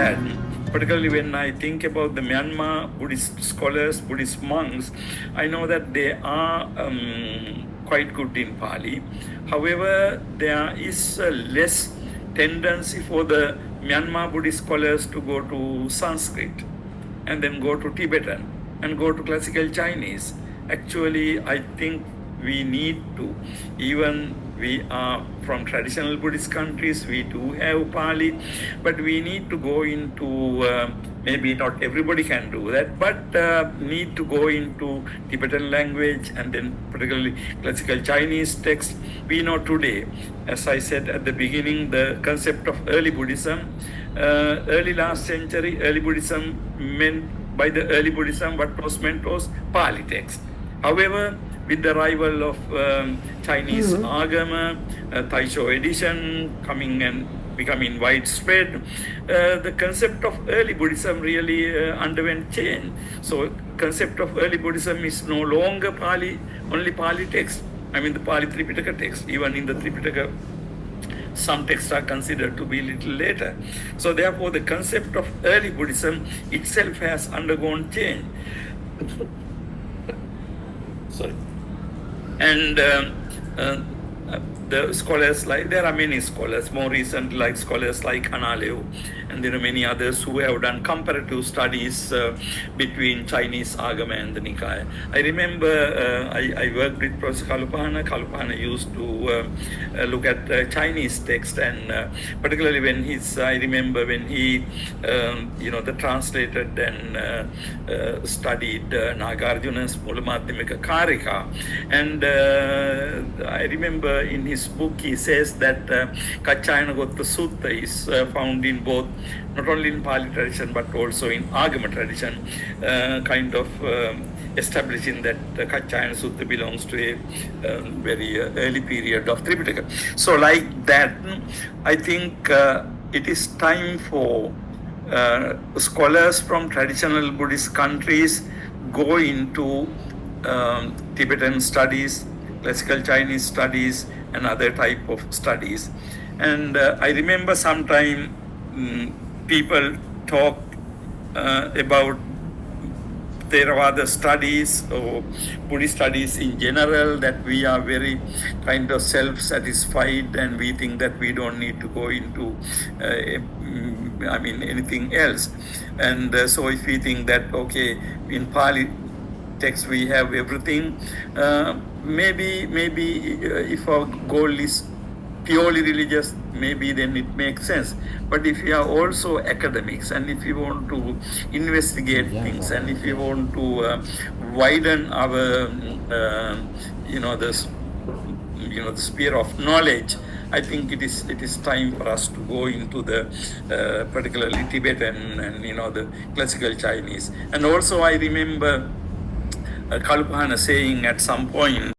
that, particularly when I think about the Myanmar Buddhist scholars, Buddhist monks, I know that they are quite good in Pali. However, there is less tendency for the Myanmar Buddhist scholars to go to Sanskrit and then go to Tibetan and go to classical Chinese. Actually, I think we need to, even we are from traditional Buddhist countries, we do have Pali, but we need to go into, maybe not everybody can do that, but need to go into Tibetan language and then particularly classical Chinese text. We know today, as I said at the beginning, the concept of early Buddhism, early last century, early Buddhism meant, by the early Buddhism, what was meant was Pali text. However, with the arrival of Chinese Agama, Taisho edition coming and becoming widespread, the concept of early Buddhism really underwent change. So concept of early Buddhism is no longer Pali, only Pali text. I mean the Pali Tripitaka text. Even in the Tripitaka, some texts are considered to be a little later. So therefore the concept of early Buddhism itself has undergone change. Sorry. And the scholars, like there are many scholars, more recent like scholars like Analeu, and there are many others who have done comparative studies between Chinese Agama and the Nikaya. I remember I worked with Professor Kalupana. Kalupana used to look at Chinese text, and particularly when I remember when he, the translated and studied Nagarjuna's Mulamadhyamika Karika, and I remember in his book he says that Kachayana Gotta Sutta is found in both, not only in Pali tradition but also in Agama tradition, kind of establishing that Kachayana Sutta belongs to a very early period of Tripitaka. So like that, I think it is time for scholars from traditional Buddhist countries go into Tibetan studies, classical Chinese studies, and other type of studies. And I remember sometime people talk about Theravada studies or Buddhist studies in general, that we are very kind of self-satisfied and we think that we don't need to go into anything else. And so if we think that, okay, in Pali text we have everything, maybe if our goal is purely religious, maybe then it makes sense. But if we are also academics, and if we want to investigate things, and if we want to widen our the sphere of knowledge, I think it is time for us to go into the particularly Tibetan and the classical Chinese. And also I remember Kalupana saying at some point